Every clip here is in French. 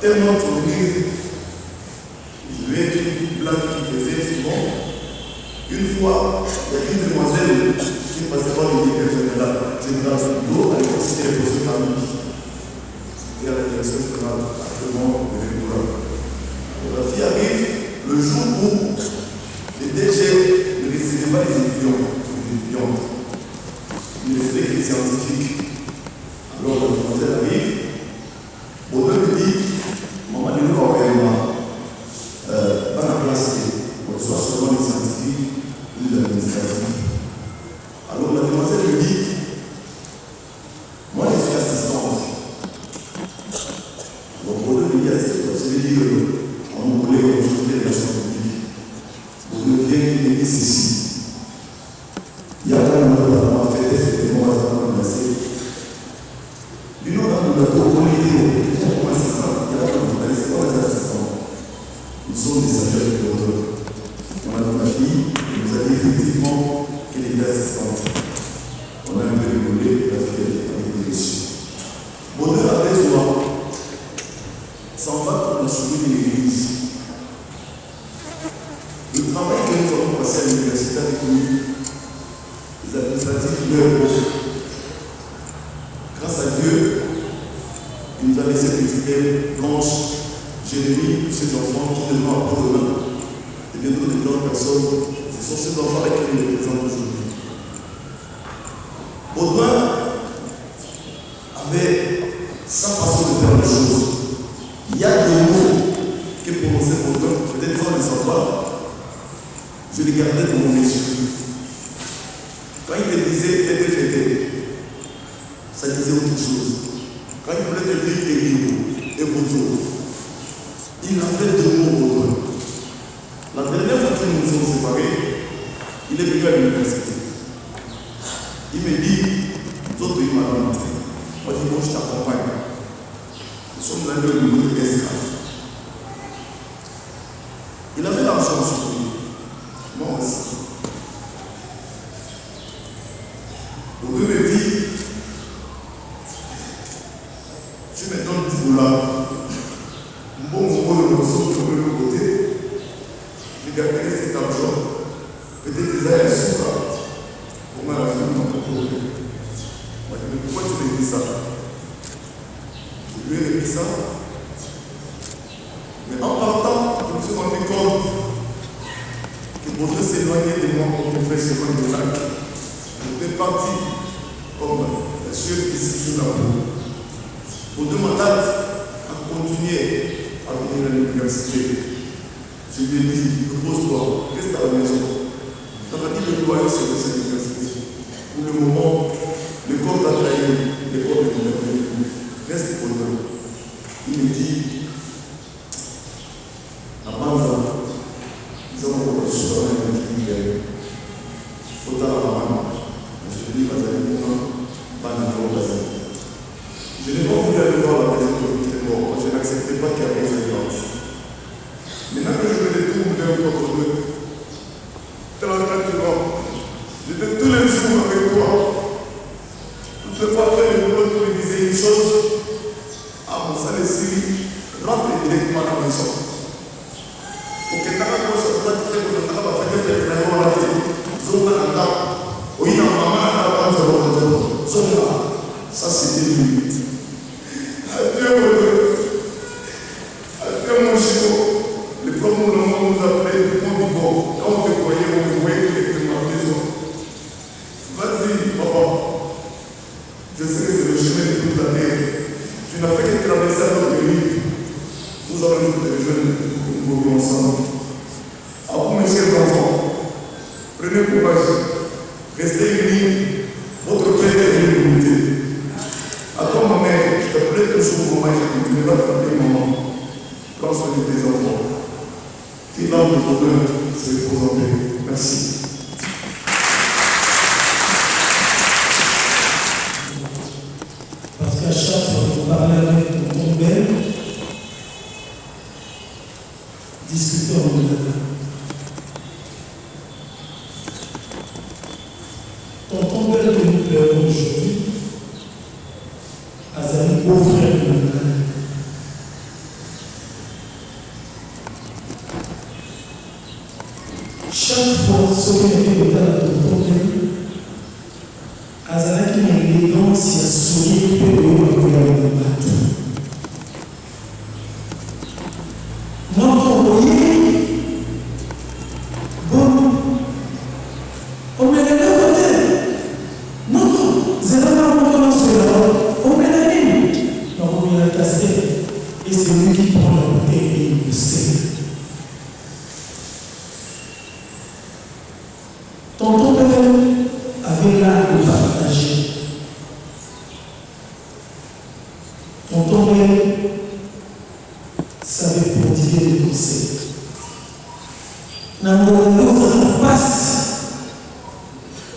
tellement tourné. Je lui ai dit une blague qui faisait souvent. Une fois, il y a une demoiselle qui passait par l'éducation générale. Général Sudo, à l'époque c'était les postes familles. C'était à la direction générale, actuellement, de l'école. La fille arrive le jour où les DG ne recevaient pas les étudiants. Ils ne recevaient que les scientifiques. Alors la demoiselle arrive, au lieu de dire, maman, nous va vraiment pas la place, on soit seulement les scientifiques ou les administratifs. Alors la demoiselle lui dit, moi je suis assistante. Donc au lieu de dire assistante, je vais dire, on nous voulait aujourd'hui les relations publiques. Vous ne venez qu'il me dise ici. Il y a un moment où on a fait des événements, on a passé. Du nom d'un monde, on est dit, comme assistant, il y a un monde, c'est pas les assistants. Nous sommes des sagesse de l'auteur. On a ma fille, qui nous a dit effectivement qu'elle était assistante. On a un peu rigolé, la fille a été déçue. Bonheur à besoin. S'en va pour la souris de l'église. Le travail que nous avons passé à l'université avec nous, les administratifs leur beau. Grâce à Dieu, il nous a laissé une petite blanche, Jérémie, tous ces enfants qui devront apprendre demain. Et bientôt des grandes personnes, ce sont ces enfants avec qui nous les présentons aujourd'hui. Baudouin avait sa façon de faire les choses. Il y a des mots que prononçait Baudouin, peut-être sans le savoir. Je les gardais dans mon esprit. Quand il te disait fêtez, ça disait autre chose. Quand il voulait te dire et Boudou, il avait deux mots Baudouin. La dernière fois que nous nous sommes séparés, il est venu à l'université. Il me dit, nous autres, il m'a rentré. Moi, je dis, bon, je t'accompagne. Nous sommes allés au niveau de l'esclave. Il avait l'argent sur lui. Moi aussi. Donc, il me dit, tu me donnes 10 dollars. Bon, le morceau de l'autre côté, je garderai cet argent. Peut-être qu'ils aient un souk. Pour moi, la fille m'a pas trouvé. Moi, je dis, mais pourquoi tu me dis ça? Je lui ai dit ça. Mais en partant, je me suis rendu compte que pour s'éloigner de moi, comme on fait sur le lac, je suis parti comme bien sûr ici sur la route. Pour deux mandats, à continuer à venir à l'université. Je lui ai dit, repose-toi, reste à la maison. Ça m'a dit le loyer sur cette université. Pour le moment, le corps t'a trahi, le corps de l'université. Reste pour nous. Il me dit, à Banza, nous avons reçu un clinique. Faut à la maman. Je lui ai dit, vas-y, je n'ai pas voulu aller voir la maison de Victor mort, parce que je n'acceptais pas qu'il y avait une violence. Maintenant que je me détourne vers le corps de j'étais tous les jours avec toi. Toutes les fois que le boulot me disait une chose, à mon salle ici, rentre directement à la maison. Pour que tu aies la chose, tu vas te faire que tu vas faire la volonté. Zona Anda, oui, non, maman, Zona, ça c'était limite. Adieu mon chico, le premier moment où nous appelait, tout le monde dit bon, quand on te voyait, on te voyait que tu étais dans la maison. Vas-y, papa, je sais que c'est le chemin de toute la terre. Tu n'as fait que traverser à notre livre. Nous allons nous rejoindre, nous mourrons ensemble. À vous, mes chers enfants, prenez courage, restez unis, votre père est une unité. À toi, ma mère, je t'appelais toujours maman, je continuerai à t'appeler maman. Prends soin de tes enfants. Qu'il l'âme de bonheur se repose en paix. Merci. Parce qu'à chaque fois que vous parlez avec ton belle, discutez en dedans. Ton belle que nous pleurons aujourd'hui, Azali, beau frère de notre bateau. Notre envoyé, bon, on met les deux côtés. Non, c'est là qu'on commence on met la ligne. Donc on met la casquette et c'est lui qui prend la bouteille et il le sait. Ton père avait l'art de partager. Ton père savait prodiguer des conseils. Dans mon passe,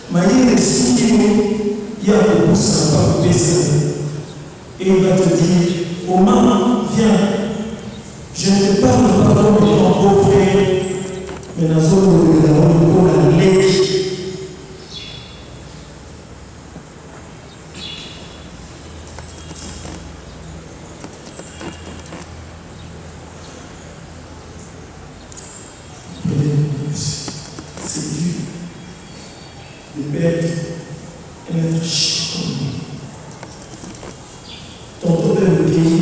il y a beaucoup sympa et il va te dire, oh maman, viens, je ne te parle pas comme ton beau-frère, mais dans la zone où nous avons la lait. C'est dur de perdre un être chic comme lui. Ton père me dit,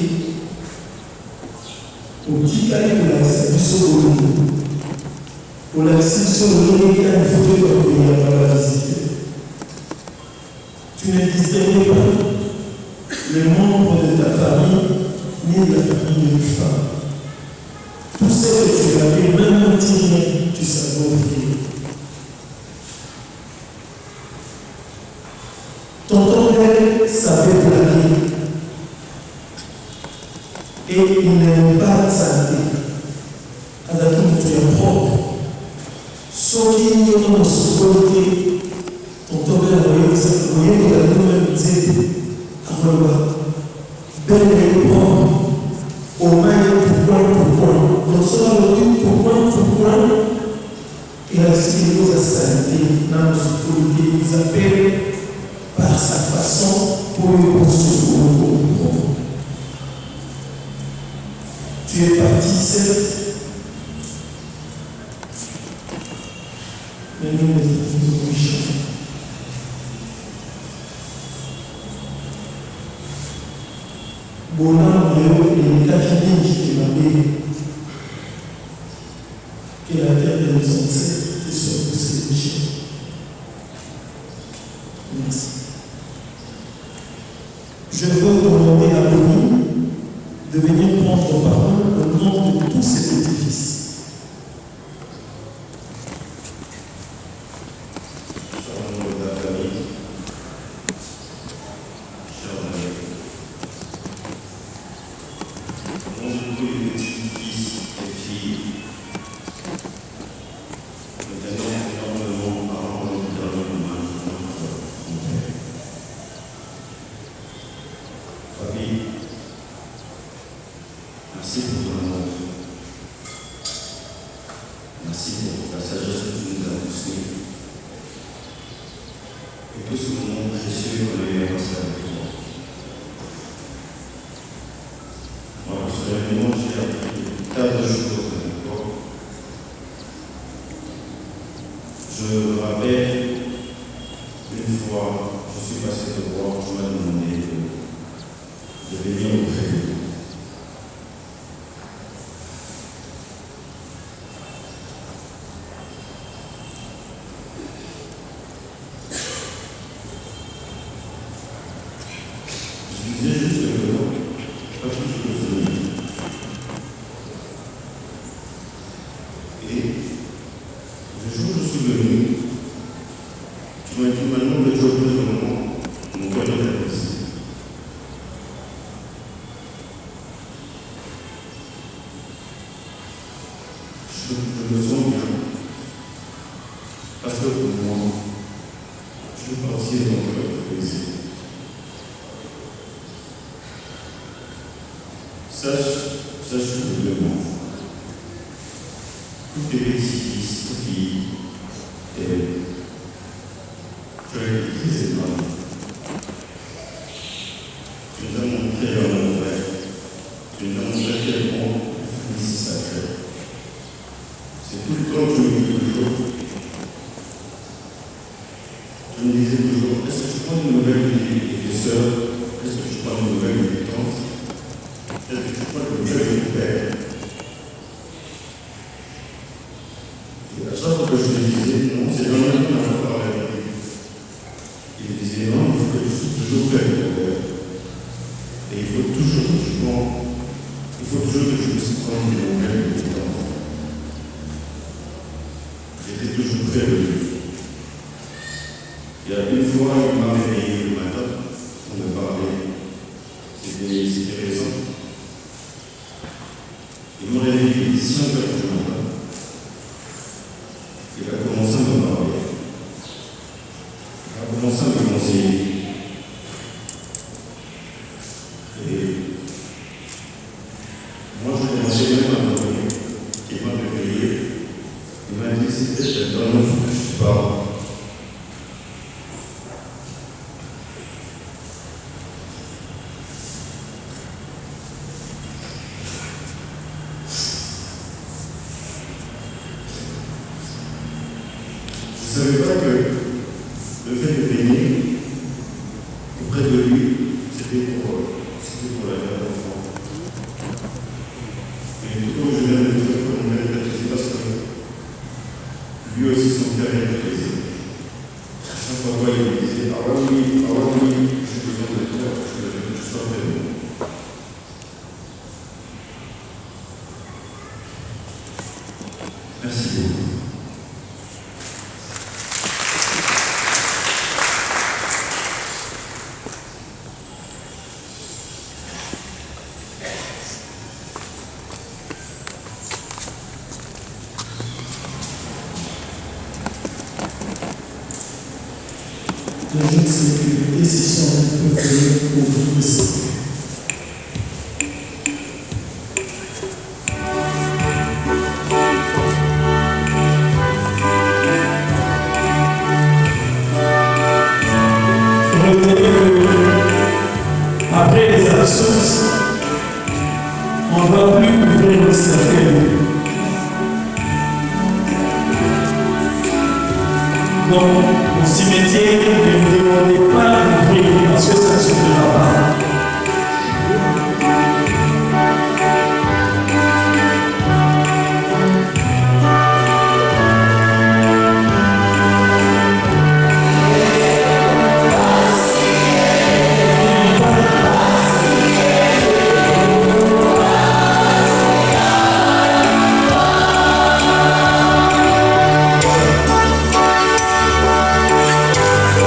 au petit cas, il a accepté ce volume. Pour la situation de il y a une photo de il va la visiter. Tu ne distingues pas les membres de ta famille ni de la famille de ta femme. Tout ce que tu avais, même un petit rien, tu savais offrir. Ton père savait blaguer et il n'aimait pas la santé. Alors tu es propre. Sauf qu'il y a une sécurité, ton père voyait que ça voyait que la nous-mêmes disait à Roma, belle et propre, au maillot pour point. Donc cela veut dire pour point, et la sécurité de la santé dans la sécurité, ils appellent par sa façon pour le construire au point. Tu es parti, certes, mais nous ne sommes jamais. Bonheur, il y a quelqu'un qui m'a dit que la terre de nos ancêtres était sur ces déchets. Merci. Je veux demander à Denis de venir prendre parole au nom de tous ses petits-fils. Merci pour ton amour. Merci pour la sagesse que tu nous as poussée. Et tout ce moment précieux qu'on a eu à passer avec toi. Moi, personnellement, j'ai appris des tas de choses avec toi. Je me rappelle, une fois, je suis passé te voir, tu m'as demandé de venir auprès de toi. Je disais juste que pas tout ce que je veux. Et le jour où je suis venu, tu m'as dit maintenant que tu as plus de mon cœur de la vie. Je me sens bien. Parce que pour moi, je veux partir dans ton cœur de plaisir. Sache que le monde, tous tes petits-fils, tes filles, tu as été très aimable. Tu nous as montré leur amour, tu nous as montré quel monde est si sacré. C'est tout le temps que je me dis toujours. Je me disais toujours, est-ce que je prends une nouvelle de tes sœurs? Est-ce que je prends une nouvelle de tes tantes? Et il faut toujours que je puisse prendre des nouvelles de temps. J'étais toujours prêt à le vivre. Il y a une fois, il m'a réveillé le matin pour me parler. C'était récent. Il m'a réveillé il 5 heures du matin. Il a commencé à me parler. Il a commencé à me conseiller. Et moi, je commençais même à me donner. Il m'a réveillé. Il m'a dit c'est peut-être la dernière fois que je te parle. Je ne savais pas que le fait de venir auprès de lui, c'était pour la garde d'enfant. Et du coup, je viens de dire qu'on m'a dit parce que lui aussi, son cœur est brisé. À chaque fois, il me disait ah oui, j'ai besoin de toi, je veux que tu sois près de moi. Merci beaucoup. Je ne sais plus, décision peut venir pour vous aussi. Retenez que, après les absences, on ne va plus ouvrir le cercueil. Donc, au cimetière, ne demandez pas d'ouvrir parce que ça ne se fera pas. Thank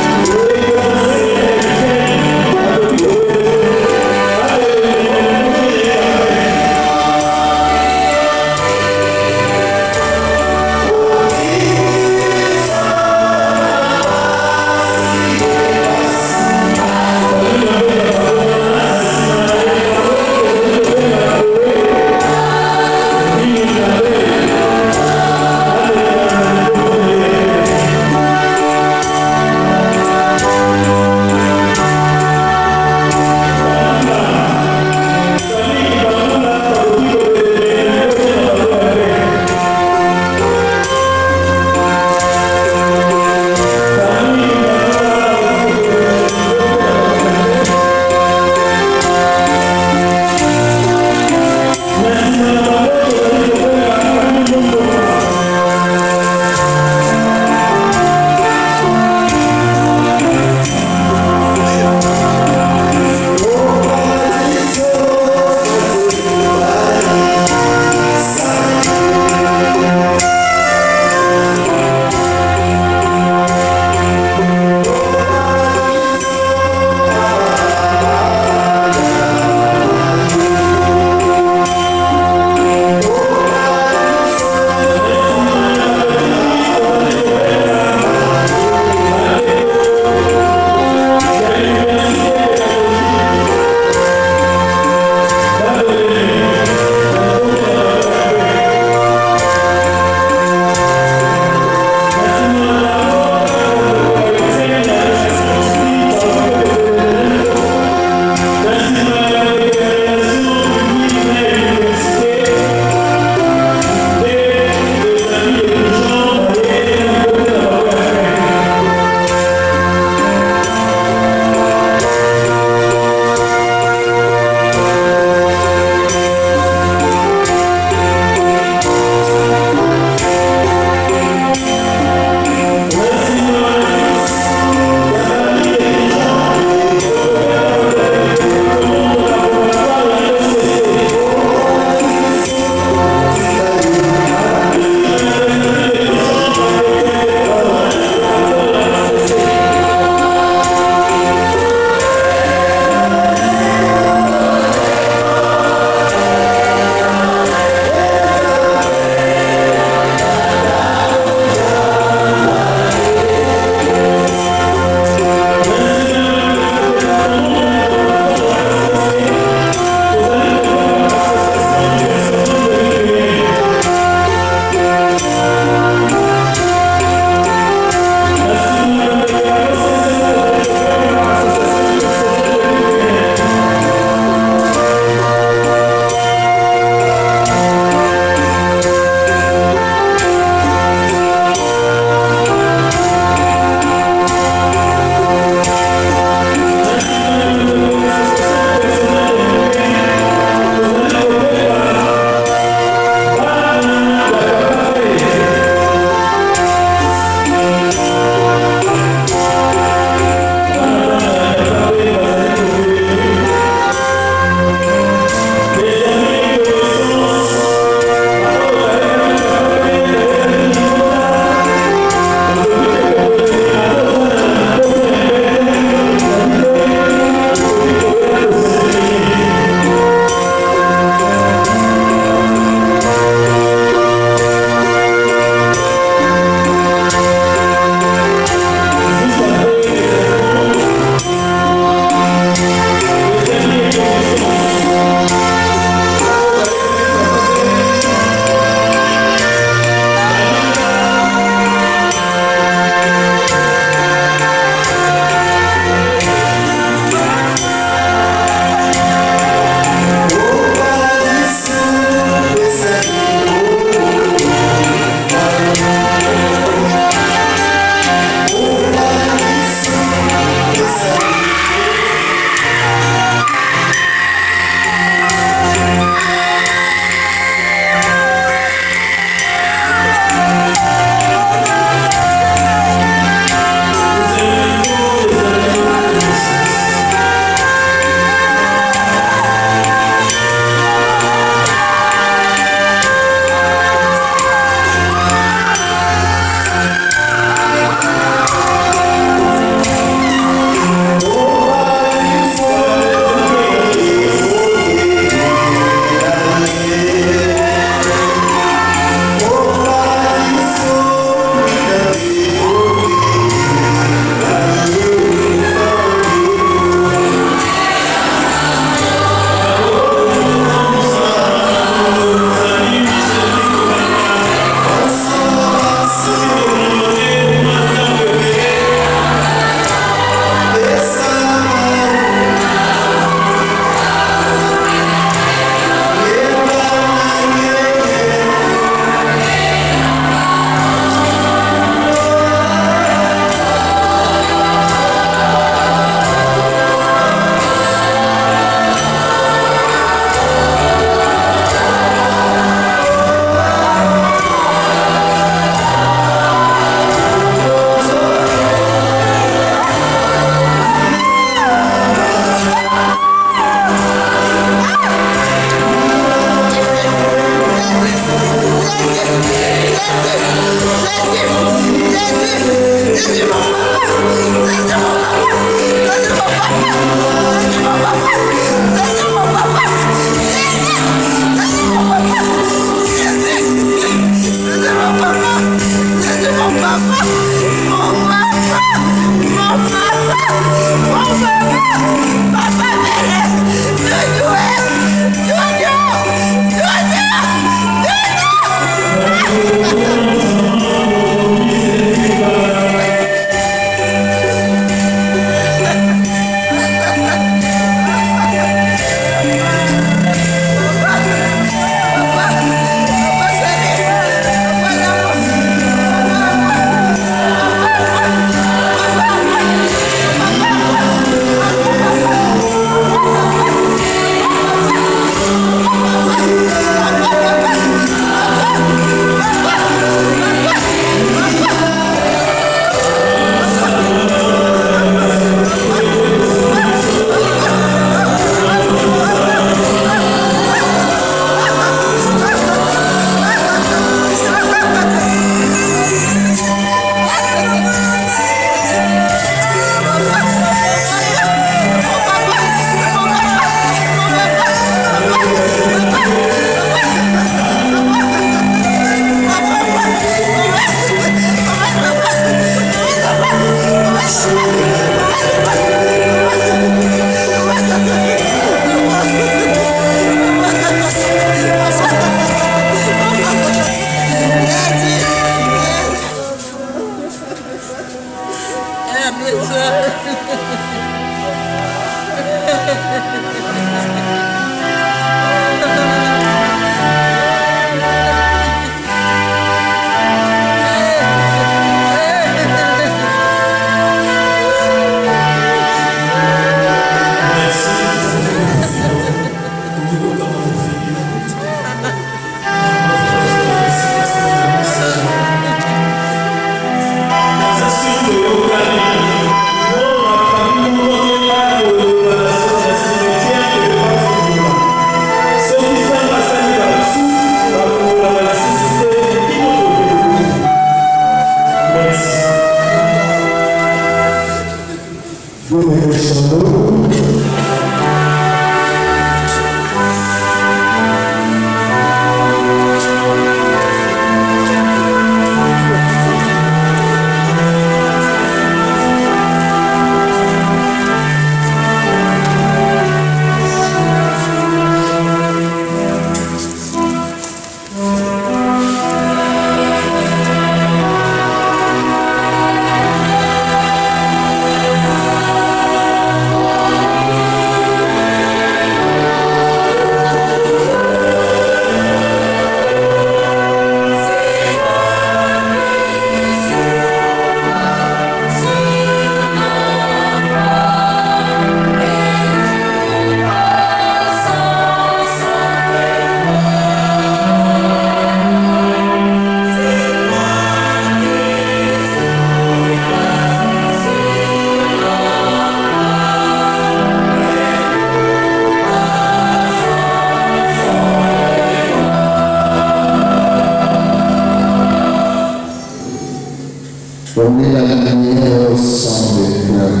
donner la lumière au sang des cœurs.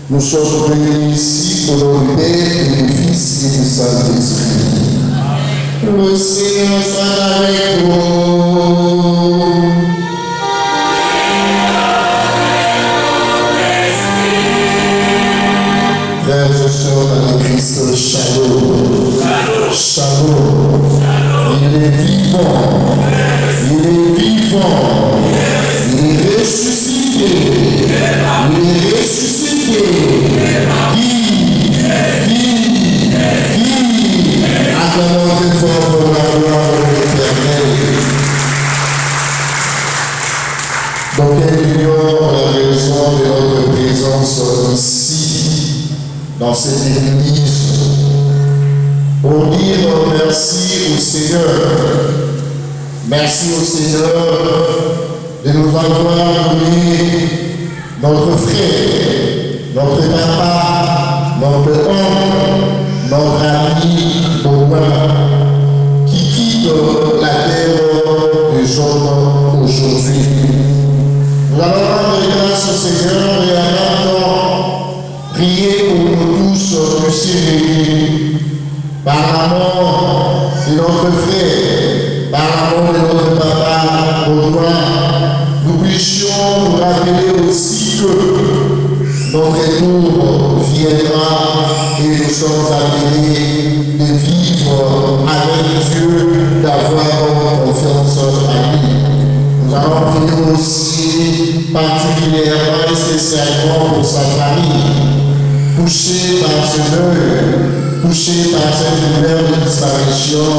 Nous sommes réunis ici pour le Père et le Fils et le Saint-Esprit. Le Seigneur soit avec vous. Frères et sœurs dans le Christ, shalom. Shalom. Il est vivant. Il est vivant. Il est ressuscité. Il est ressuscité. Vive. Acclamons très fort pour la gloire de l'Éternel. Donc, nous la raison de notre présence ici, dans cette église, pour dire merci au Seigneur. Merci au Seigneur de nous avoir donné notre frère, notre papa, notre oncle, notre ami, Benoît, qui quitte la terre des hommes aujourd'hui. Nous allons rendre grâce au Seigneur et en même temps prier pour nous tous ici réunis par l'amour de notre frère, par l'amour de notre papa, Benoît. Nous puissions nous rappeler aussi que notre tour viendra et nous sommes appelés de vivre avec Dieu, d'avoir confiance en lui. Nous allons prier aussi particulièrement et spécialement pour sa famille, touchée par ce deuil, touchée par cette douleur de disparition,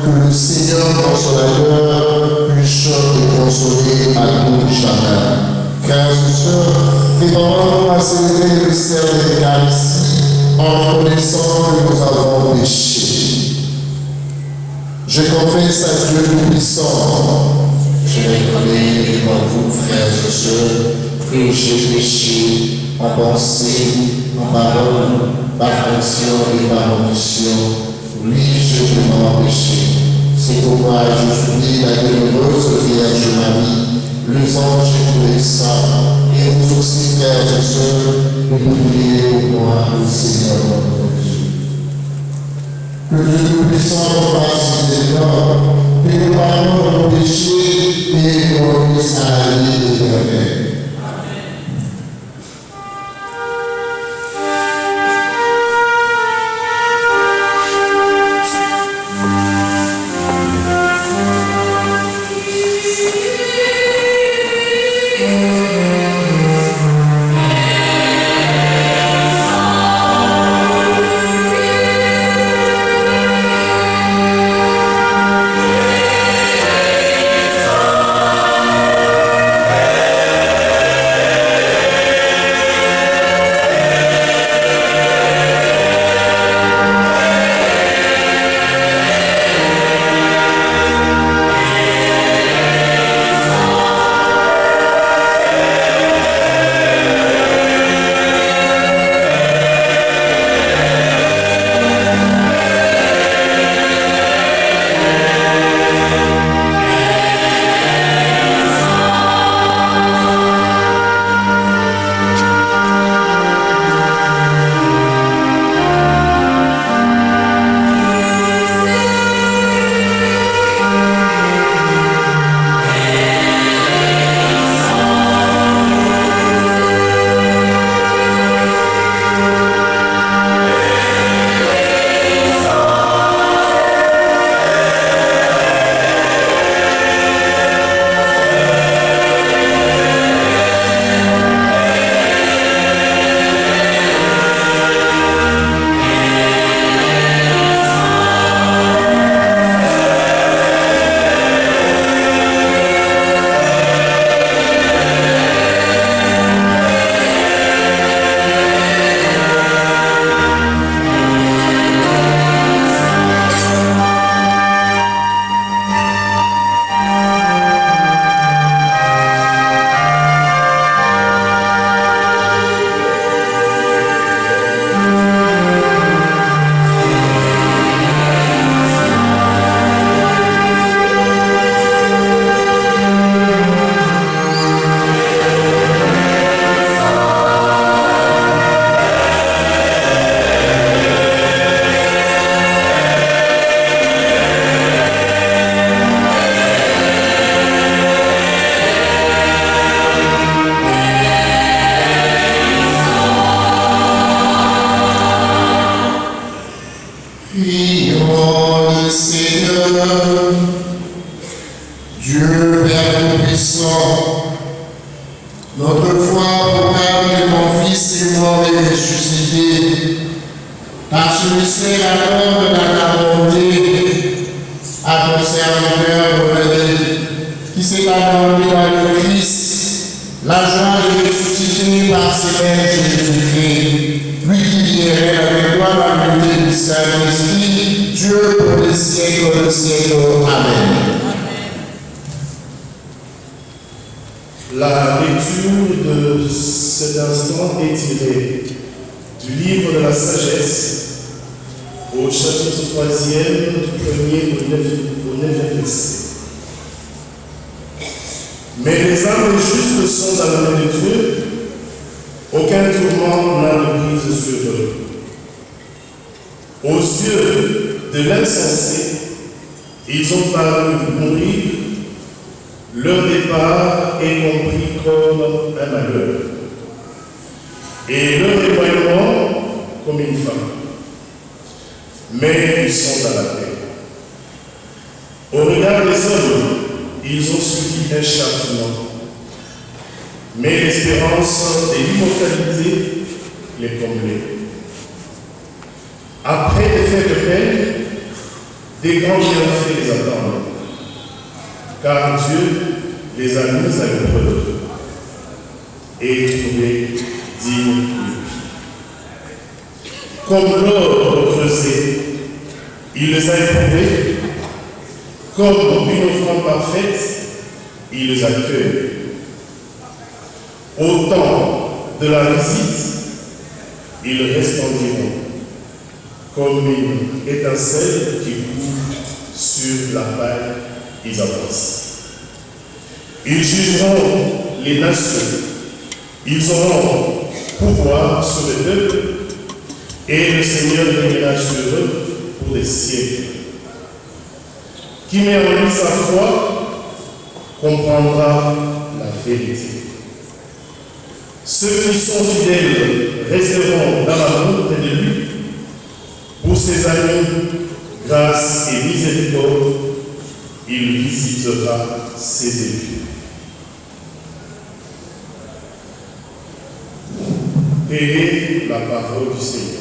que le Seigneur consolateur puisse le consoler à tout jamais. Frères et sœurs, préparons-nous à célébrer le mystère de l'Eucharistie en reconnaissant que nous avons péché. Je confesse à Dieu Tout-Puissant. Je reconnais devant vous, frères et sœurs, que j'ai péché en pensée, en parole, par action et par omission. Oui, j'ai vraiment péché. C'est pourquoi je supplie la bienheureuse Vierge Marie, les anges et les saints, et vous aussi, frères et sœurs, de nous prier pour moi, le Seigneur notre Dieu. Que Dieu Tout-Puissant nous fasse des corps, que nous pardonnons nos péchés et nous puisse à la vie éternelle. Prions le Seigneur. Dieu Père Tout-Puissant, notre foi proclame que ton Fils est mort et ressuscité, par ce mystère accorde dans ta bonté à ton serviteur relevé, qui s'est accordé dans le Christ, la joie de ressusciter par ses mains Jésus-Christ, lui qui viendrait avec toi dans l'unité du Saint-Esprit, Dieu pour les siècles des siècles. Amen. La lecture de cet instant est tirée du livre de la sagesse au chapitre 3e, du 1er au 9e verset. Mais les âmes des justes sont dans la main de Dieu, aucun tourment n'a de prise sur eux. Aux yeux de l'insensé, ils ont paru mourir. Leur départ est compris comme un malheur, et leur éloignement comme une femme. Mais ils sont dans la paix. Au regard des hommes, ils ont subi un châtiment, mais l'espérance de l'immortalité les comblait. Après des faits de peine, des grands bienfaits les attendent, car Dieu les a mis à l'épreuve et trouvés dignes de lui. Comme l'or creusé, il les a éprouvés, comme une offrande parfaite, il les accueille. Au temps de la visite, ils resplendiront comme une étincelle qui coule sur la paille. Ils avancent. Ils jugeront les nations. Ils auront pouvoir sur les peuples et le Seigneur régnera sur eux pour des siècles. Qui met en lui sa foi comprendra la vérité. Ceux qui sont fidèles resteront dans l'amour près de lui. Pour ses amis, grâce et miséricorde, il visitera ses élus. Telle est la parole du Seigneur.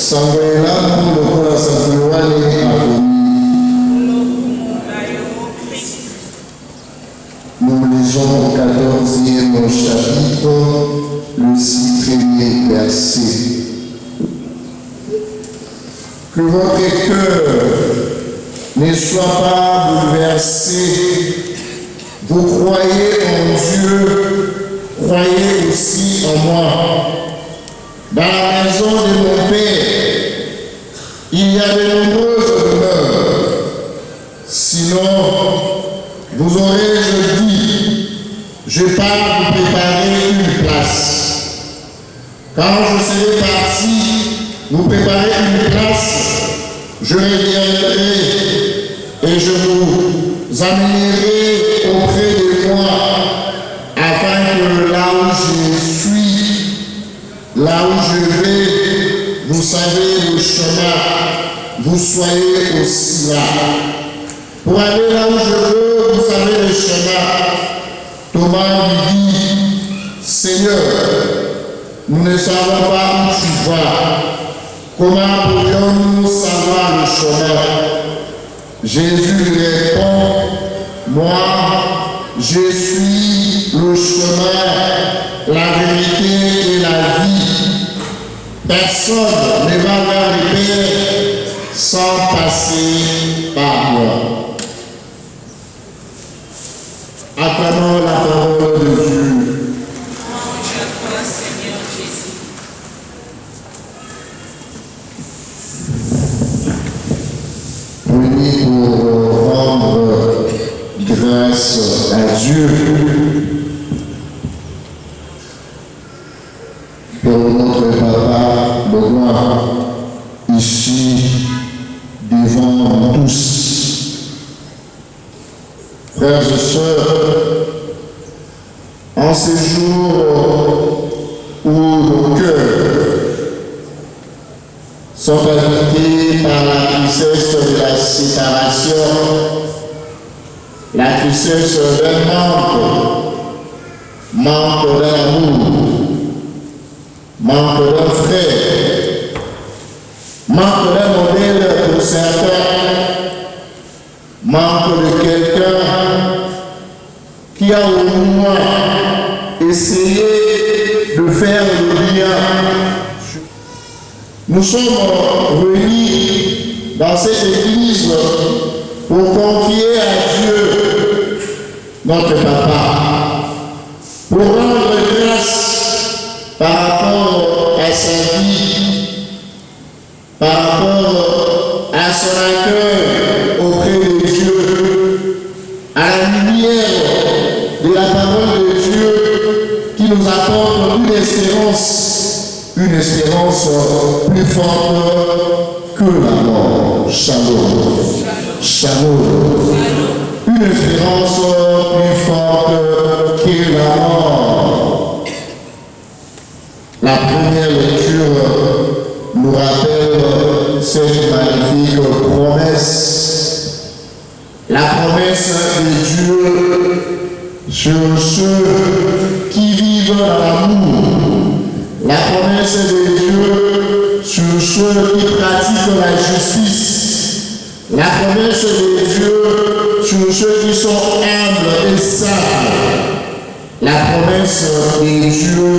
Sangoela lokola Sangoelani akomi. Nous lisons au 14e chapitre, le 6 premier verset. Que votre cœur ne soit pas bouleversé. Vous croyez en Dieu, croyez aussi en moi. Dans la maison de mon Père, il y a de nombreuses demeures. Sinon, vous aurez-je dit, je pars vous préparer une place. Quand je serai parti, vous préparer une place, je reviendrai et je vous amènerai auprès de moi, afin que là où je suis, là où je vais, vous savez le chemin, vous soyez aussi là. Pour aller là où je veux, vous savez le chemin. Thomas lui dit, Seigneur, nous ne savons pas où tu vas. Comment pourrions-nous savoir le chemin? Jésus lui répond, moi, je suis le chemin, la vérité et la vie. Personne ne va vers le Père sans passer par moi. Acclamons la parole de Dieu. Louange à toi, Seigneur Jésus. Priez pour rendre grâce à Dieu pour notre Papa de gloire ici devant nous tous. Frères et sœurs, en ces jours où nos cœurs sont habités par la tristesse de la séparation, la tristesse d'un manque d'un amour, manque d'un frère, manque d'un modèle pour certains, manque de quelqu'un qui a au moins essayé de faire le bien. Nous sommes réunis dans cette église pour confier à Dieu notre Papa, pour rendre grâce par rapport à sa vie, par rapport à son accueil auprès de Dieu, à la lumière de la parole de Dieu qui nous apporte une espérance plus forte que la mort. Shalom. Shalom. Une espérance plus forte que la mort. La première lecture nous rappelle cette magnifique promesse. La promesse de Dieu sur ceux qui vivent dans l'amour. La promesse de Dieu sur ceux qui pratiquent la justice. La promesse de Dieu sur ceux qui sont humbles et sages. La promesse de Dieu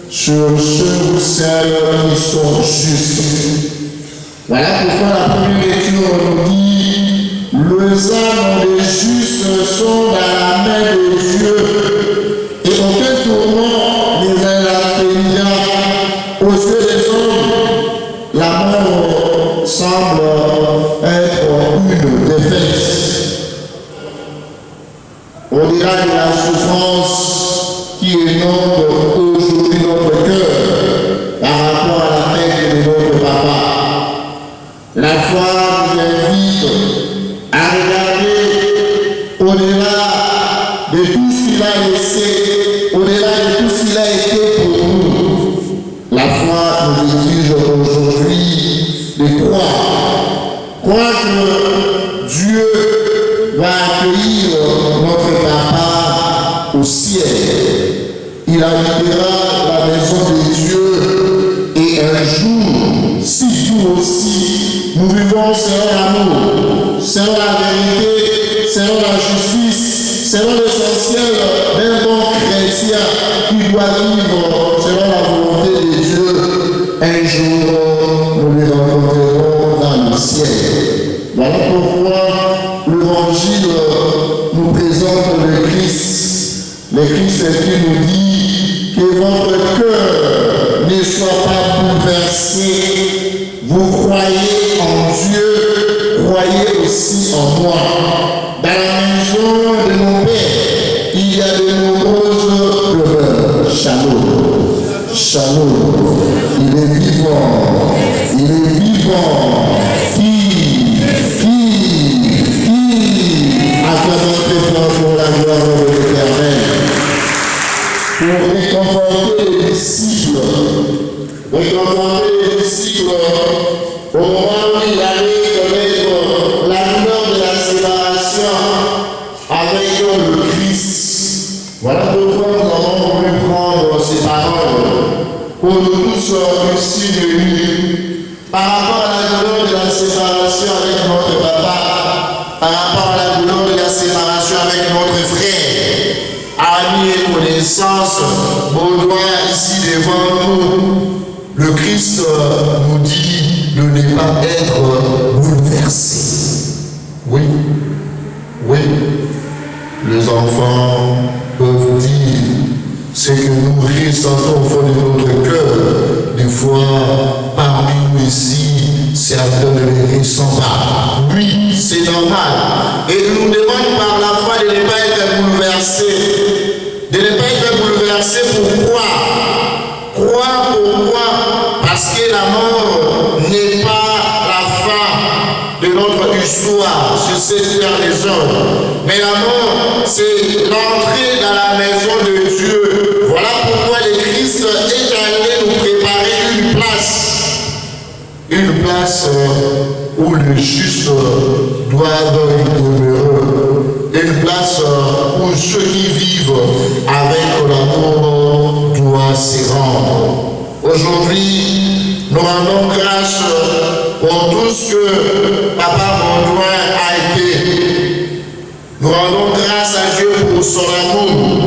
sur ceux ou celles qui sont justes. Voilà pourquoi la première lecture nous dit: les âmes des justes sont dans la main de Dieu, et aucun tourment ne les atteignira. Aux yeux des hommes, la mort semble être une défaite. Au-delà de la souffrance qui inonde aujourd'hui notre cœur par rapport à la perte de notre papa, la foi nous invite à regarder au-delà de tout ce qu'il a laissé, au-delà de tout ce qu'il a été pour nous. La foi nous exige aujourd'hui de croire que Dieu va accueillir notre papa au ciel. Il habitera la maison de Dieu et un jour si nous aussi, nous vivons selon l'amour, selon la vérité, selon la justice, selon l'essentiel d'un bon chrétien qui doit vivre selon la volonté de Dieu, un jour nous les rencontrerons dans le ciel. Voilà pourquoi l'Évangile nous présente le Christ qui nous dit que votre cœur ne soit pas bouleversé. Vous croyez en Dieu, croyez aussi en moi. Dans la maison de mon Père, il y a de nombreuses demeures. Shalom. Shalom. Il est vivant. Il est vivant. Acclamons très fort pour la gloire de l'Éternel. Pour réconforter les disciples, au moment où il allait connaître la douleur de la séparation avec le Christ. Voilà pourquoi nous avons voulu prendre ces paroles pour nous tous ici réunis par rapport à la douleur de la séparation avec notre papa, par rapport à la douleur de la séparation avec notre frère, amis et connaissances, Baudouin ici devant nous. Le Christ nous dit de ne pas être bouleversé. Oui, oui, les enfants peuvent dire ce que nous ressentons au fond de notre cœur. Des fois, parmi nous ici, certains ne les ressentent pas. Oui, c'est normal. Et il nous demande par la foi de ne pas être bouleversé. De ne pas être bouleversé, pourquoi? Pourquoi? Parce que la mort n'est pas la fin de notre histoire sur cette terre des hommes. Mais la mort, c'est l'entrée dans la maison de Dieu. Voilà pourquoi le Christ est allé nous préparer une place où les justes doivent y demeurer, une place où ceux qui vivent avec l'amour doivent s'y rendre. Aujourd'hui, nous rendons grâce pour tout ce que Papa Baudouin a été. Nous rendons grâce à Dieu pour son amour,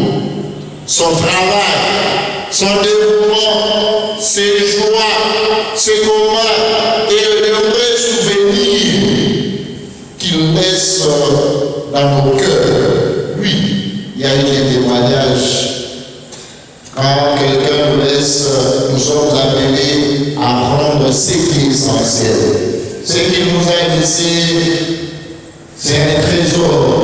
son travail, son dévouement, ses joies, ses combats et de nombreux souvenirs qu'il laisse dans nos cœurs. Oui, il y a eu des témoignages. Quand quelqu'un nous laisse, nous sommes appelés à prendre ce qui est essentiel. Ce qu'il nous a laissé, c'est un trésor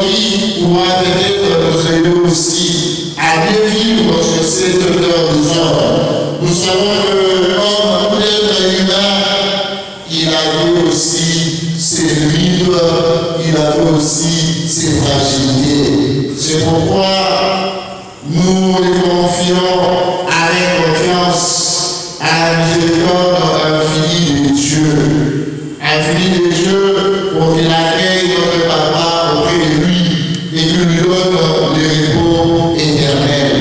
qui pourra peut-être nous aider aussi à mieux vivre sur cette terre des hommes. Nous savons que l'homme, l'être humain, il avait aussi ses limites, il avait aussi ses fragilités. C'est pourquoi nous les confions avec confiance à la miséricorde infinie de Dieu, pour qu'il accueille notre papa auprès de lui et qu'il lui donne le repos éternel.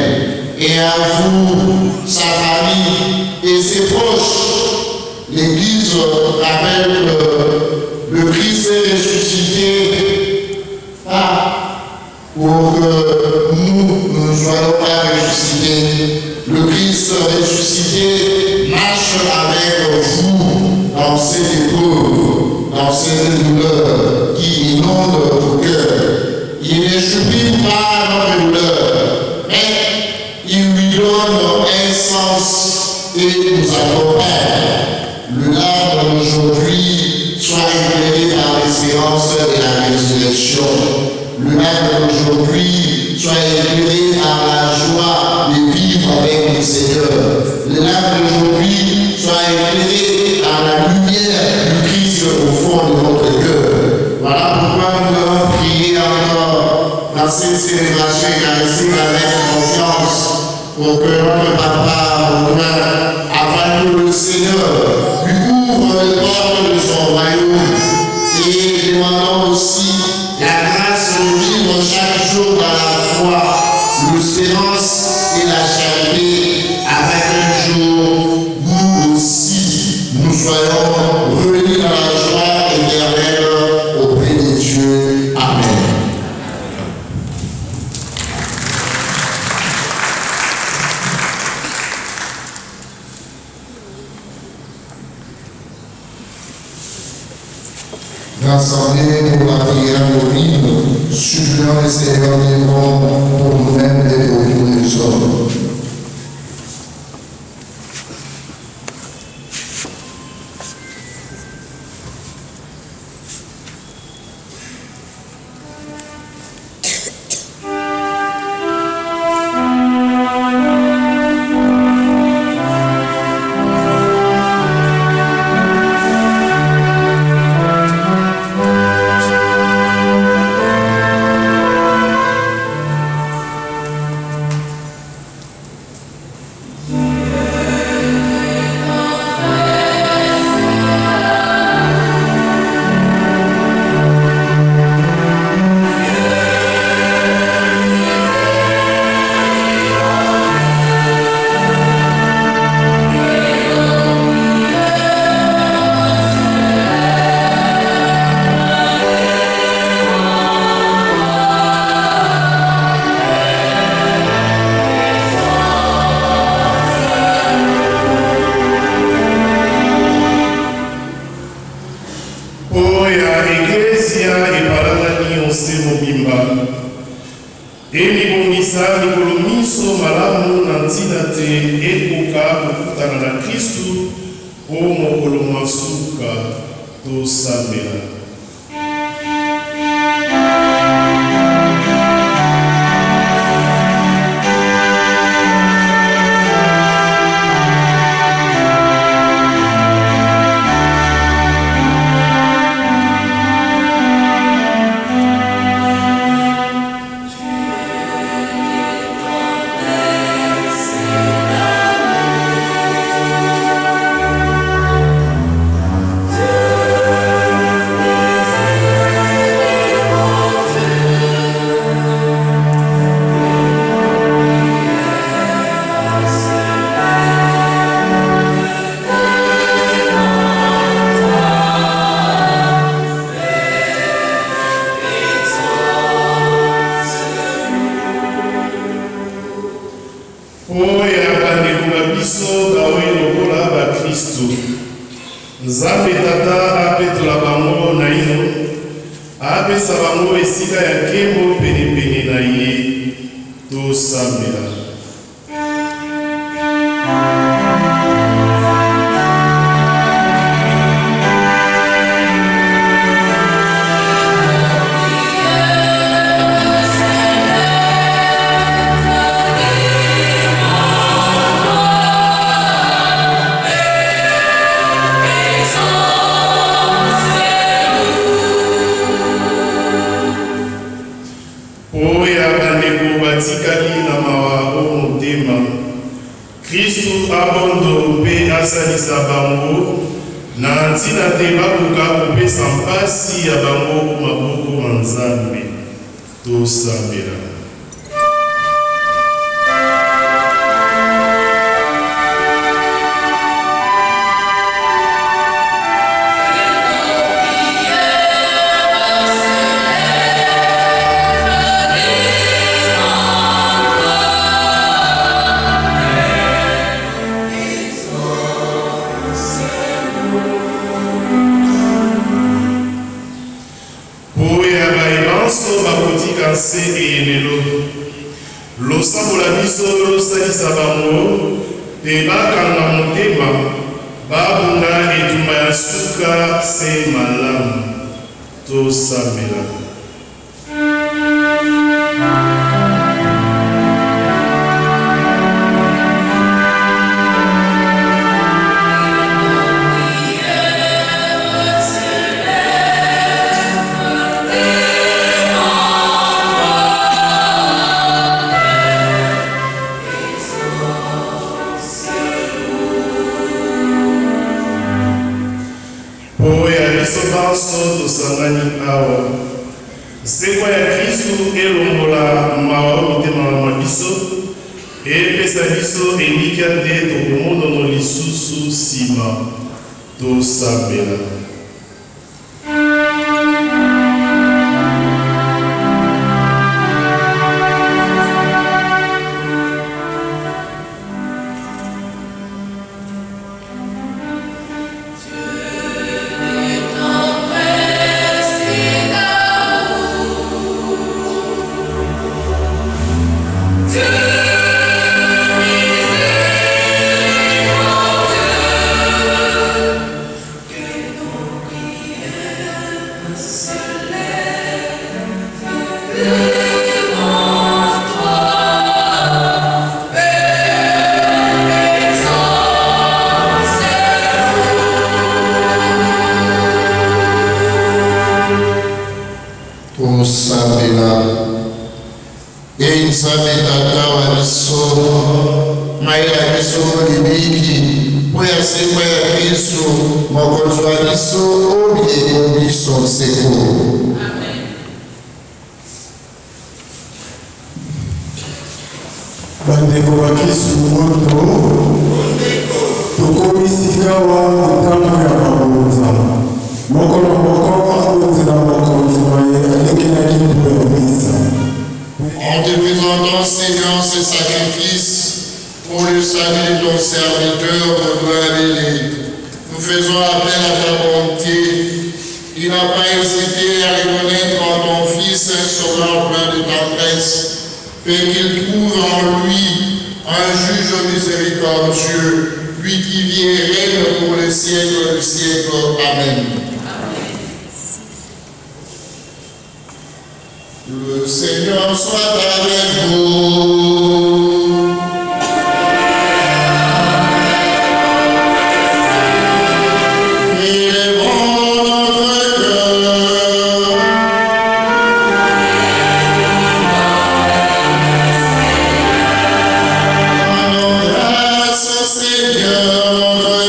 Et à vous, sa famille et ses proches, l'Église rappelle que le Christ est ressuscité pour que nous ne soyons pas ressuscités. Le Christ ressuscité marche avec vous dans cette épreuve, dans cette douleur qui inonde vos cœurs. Il ne subit pas notre douleur, mais il lui donne un sens et nous accompagne. Le larme d'aujourd'hui soit éclairé par l'espérance et la résurrection. Le larme d'aujourd'hui soit éclairé par la joie de vivre avec le Seigneur. Le larme d'aujourd'hui soit éclairé par la lumière du Christ au fond de notre cœur. Voilà pourquoi nous devons prier encore dans cette célébration eucharistique avec confiance pour que notre papa Baudouin, avant que le Seigneur lui ouvre les portes de son royaume, et demandons aussi la grâce de vivre chaque jour dans la foi, l'espérance et la charité, avec un jour, nous aussi, soyons réunis dans la joie éternelle auprès de Dieu. Amen. Rassemblés pour la prière d'Orine, suppliant le Seigneur des mondes pour nous-mêmes et pour tous les hommes. tosambela. bandeko bakristu moto tokomisika wa ntango ya mabonza moko na moko abonzela mokonzi na ye alekelaki mpo ya misa. En te présentant, Seigneur, ce sacrifice pour le salut de ton serviteur, Baudouin Lélé, nous faisons appel à ta bonté. Il n'a pas hésité à reconnaître en ton Fils un sauveur plein de tendresse, fait qu'il trouve en lui un juge miséricordieux, lui qui vit et règne pour le siècle du siècle. Amen. Le Seigneur soit avec vous. Il est bon notre cœur. Rendons grâce au Seigneur notre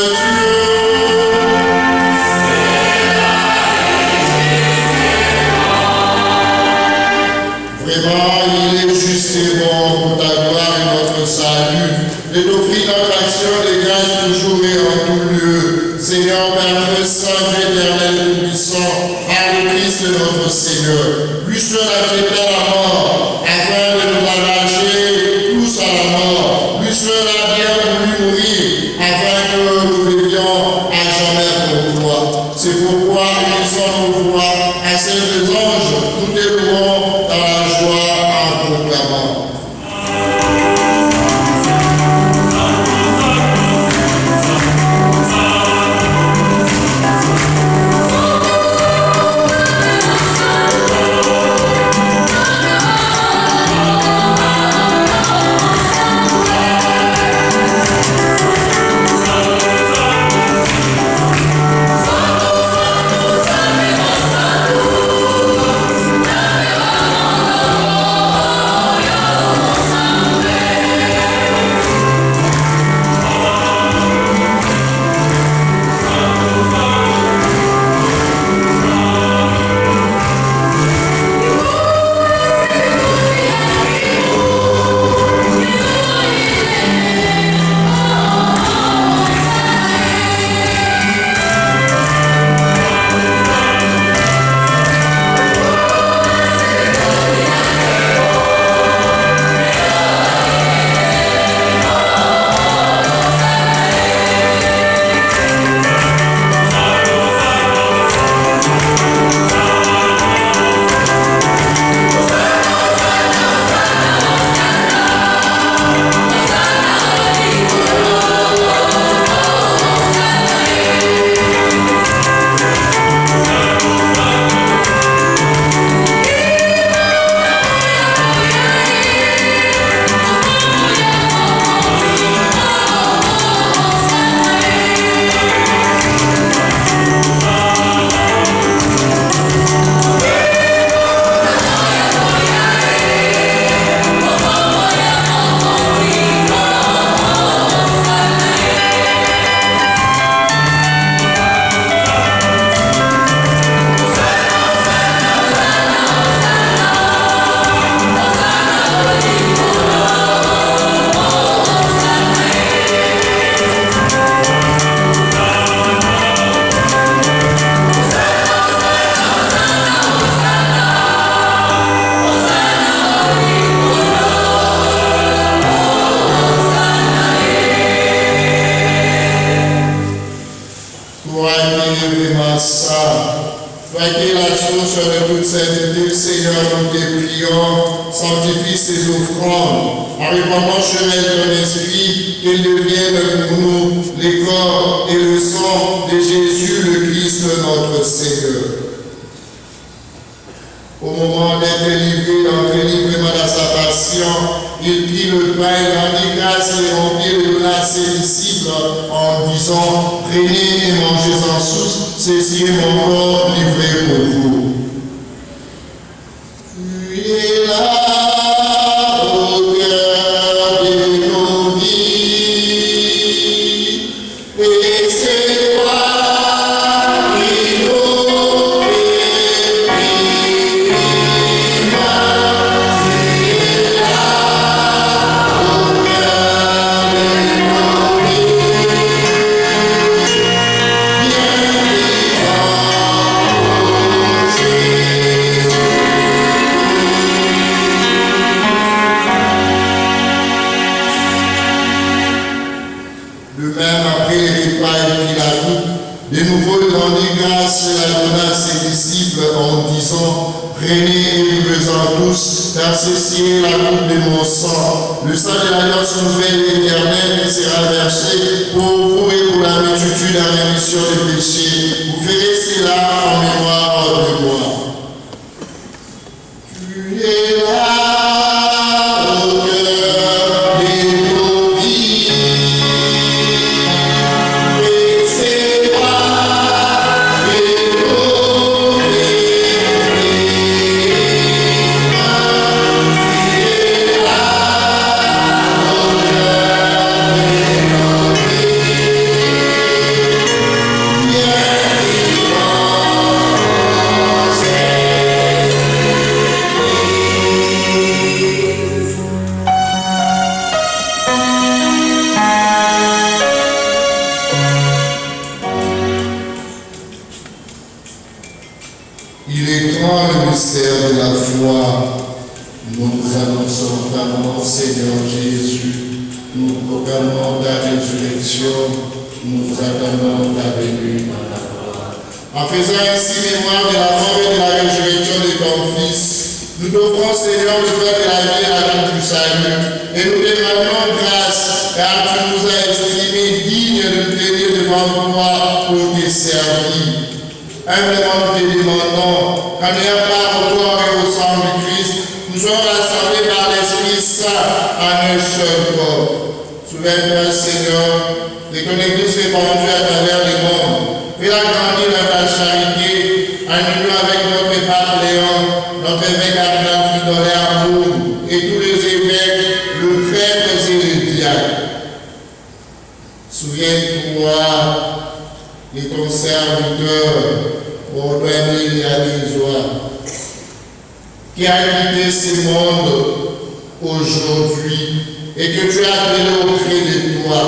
Vraiment, il est juste et bon pour ta gloire et notre salut, et d'offrir notre action de grâce toujours et en tout lieu. Seigneur, Père Saint, éternel et puissant, par le Christ notre Seigneur, lui seul a accepté la mort, afin de nous arracher tous à la mort. Lui seul a bien voulu mourir, afin que nous vivions à jamais pour toi. C'est pourquoi, unissant nos voix à celles des anges, nous t'éleverons dans la joie en proclamant. Amen. toi qui es vraiment ça, toi qui es la source de toute sainteté, Seigneur, nous te prions, sanctifie ces offrandes, en répandant sur elles ton esprit, qu'elles deviennent pour nous les corps et le sang de Jésus le Christ, notre Seigneur. Au moment d'être livré, d'entrer librement dans sa passion, il prit le pain, il rendit grâce et remplit le donna à ses disciples en disant, prenez et mangez-en tous, ceci est mon corps livré pour vous. Tu es là au cœur de nos vies, et c'est toi qui nous fais vivre. De nouveau, il rendit grâce et la donna à ses disciples en disant, prenez et buvez-en tous, car ceci est la coupe de mon sang, le sang de l'alliance nouvelle et éternelle qui sera versé pour vous et pour la multitude en rémission des péchés. Vous ferez cela en mémoire de moi. Tu es là au cœur de nos vies. Il est grand le mystère de la foi. Nous vous annonçons ta mort, Seigneur Jésus. Nous proclamons ta résurrection. Nous attendons ta venue dans la gloire. En faisant ainsi mémoire de la mort et de la résurrection de ton Fils, nous t'offrons, Seigneur, le pain de la vie et la vie du salut. Et nous te rendons grâce, car tu nous as estimés dignes de nous tenir devant toi pour te servir. Humblement nous te demandons, qu'en ayant part au corps et au sang du Christ, nous soyons rassemblés par l'Esprit Saint en un seul corps. Souviens-toi, Seigneur, de ton Église répandue à travers le monde. Fais-la grandir dans ta charité, en union avec notre Pape Léon, notre évêque cardinal Fridolin Arbour, et tous les évêques, le prêtre et le diacre. Souviens-toi de ton serviteur, ordonné il y a 2 ans, qui a quitté ce monde aujourd'hui et que tu as appelé auprès de toi,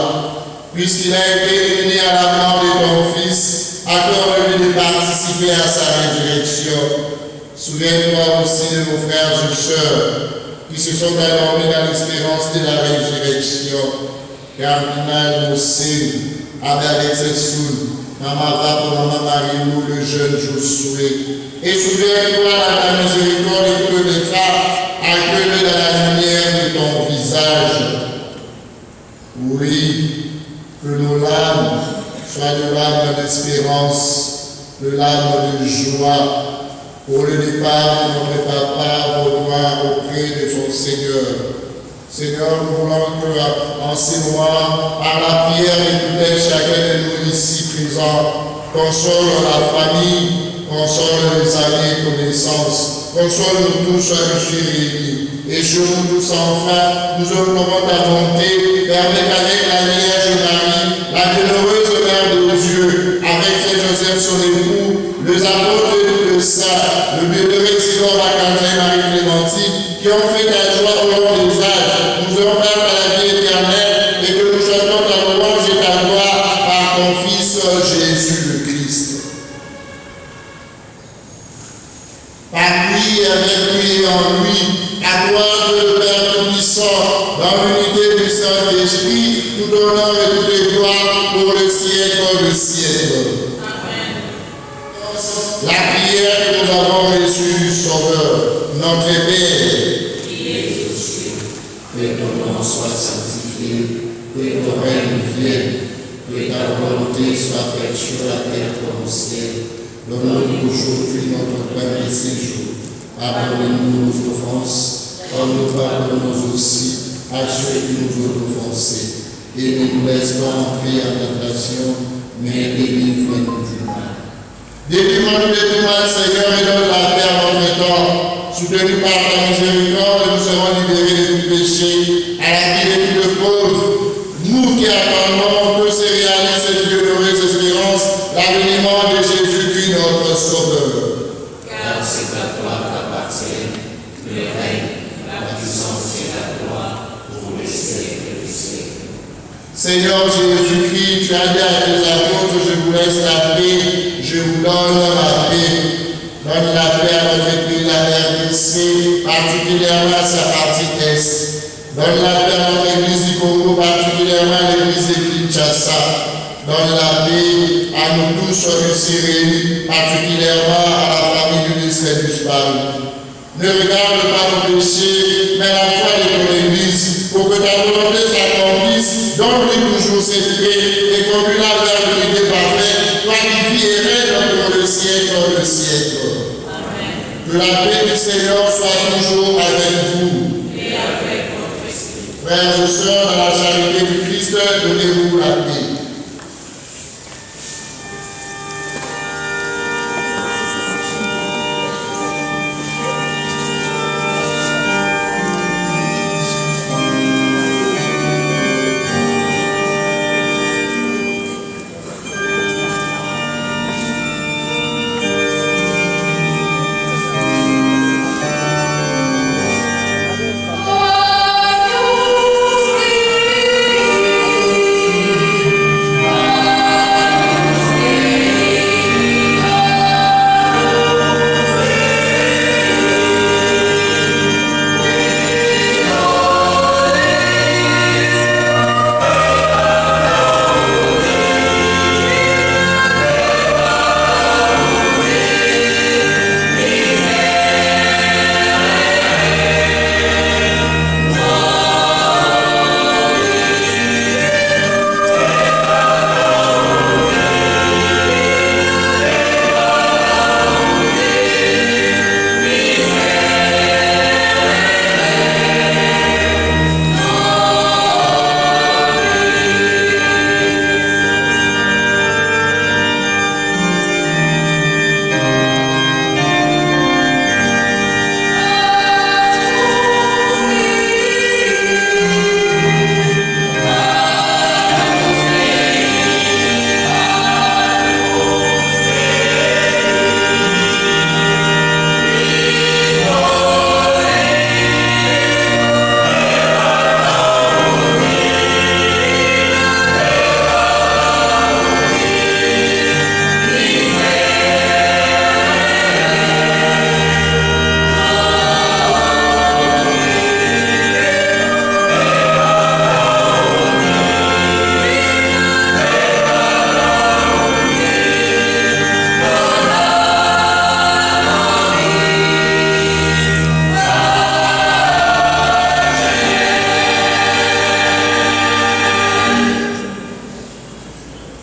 puisqu'il a été uni à la mort de ton Fils, accorde-lui de participer à sa résurrection. Souviens-toi aussi de nos frères et sœurs qui se sont endormis dans l'espérance de la résurrection. Cardinal Mossé, Abbé Alexis Soul, Maman Vapo, Maman Marie-Lou, le jeune Josué. Et souviens-toi à ta miséricorde et que les femmes accueillent dans la lumière de ton visage. Oui, que nos larmes soient de larmes d'espérance, de larmes de joie, pour le départ de notre papa rejoint auprès de son Seigneur. Seigneur, nous voulons que, en ces moments, par la prière de chacun de nous ici présents, console la famille, console les amis et connaissances, console-nous tous ici réunis. Et sur nous tous enfin, nous implorons ta bonté, permet qu'avec la Vierge Marie, la bienheureuse Mère de Dieu, avec Saint Joseph son époux, les apôtres et tous les saints, le bienheureux Isidore Archange Marie Clémentine, qui ont fait ta joie au long des âges, nous allons faire à la vie éternelle et que nous chantons ta louange et ta gloire par ton Fils Jésus le Christ. Par lui, avec lui et en lui, à toi, Dieu le Père Tout-Puissant, dans l'unité du Saint-Esprit, tout honneur et toute gloire pour le siècle des siècles. la prière que nous avons reçue du Sauveur, notre Père, qui es aux cieux, que ton nom soit sanctifié, que ton règne vienne, que ta volonté soit faite sur la terre comme au ciel. Donne-nous aujourd'hui notre pain de ces jours. Pardonne-nous nos offenses, comme nous pardonnons aussi à ceux qui nous ont offensés. Et ne nous laisse pas entrer en tentation, mais délivre-nous du mal. Délivre-nous de tout mal, Seigneur, et donne la paix à notre temps. Soutenu par ta miséricorde, nous serons libérés de tout péché, à la vie des plus pauvres. Nous qui attendons que se réalise cette bienheureuse espérance, l'avènement de Jésus-Christ, notre Sauveur. car c'est à toi qu'appartiennent le règne, la puissance et la gloire pour les siècles des siècles. Seigneur Jésus-Christ, tu as dit à tes apôtres, je vous laisse la paix, je vous donne la paix. Donne la paix à notre pays, la RDC, particulièrement à sa partie Est. Donne la paix à notre église du Congo, particulièrement à l'église de Kinshasa. Donne la paix à nous tous sur le Syrie, particulièrement à la famille du lycée du Paris. Ne regarde pas nos péchés, mais la foi de ton église, pour que ta volonté s'accomplisse. Donne-lui toujours cette paix et conduis-la vers l'unité parfaite, toi qui vis et règnes pour le siècle des siècles. Amen. Que la paix du Seigneur soit toujours avec vous. Et avec votre esprit. Frères et sœurs, dans la charité du Christ, donnez-vous la paix.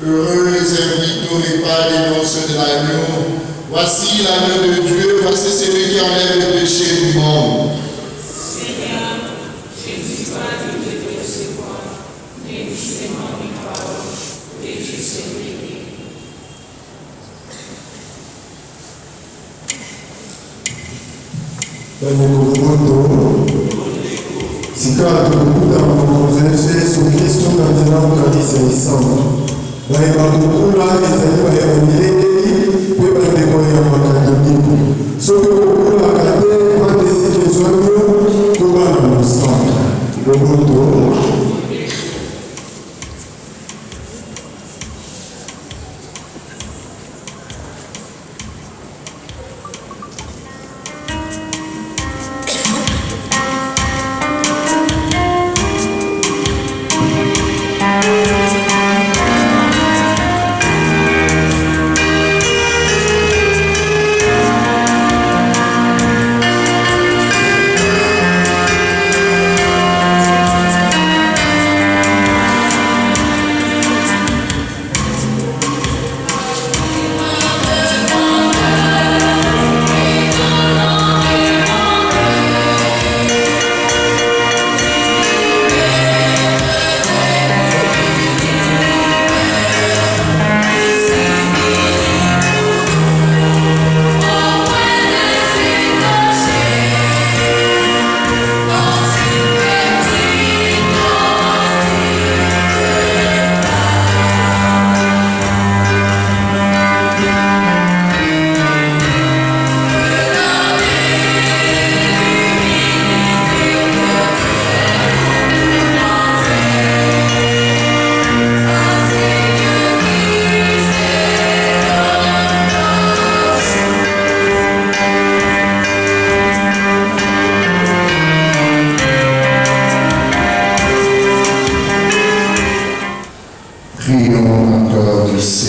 Heureux les invités au repas des noces de l'agneau. Voici l'agneau de Dieu, voici celui qui enlève le péché du monde. Seigneur, je ne suis pas digne de te recevoir, mais dis seulement une parole, et je serai guéri. Sika tukukuta makonzese Yesu Kristo na nzela kanisa isamba. Bayeba kukula ezali bayeba mileli mpe bandeko ya makatolike. Soki okokulaka te bandesiki ezwami to bana mosamba. Loboto. Amen.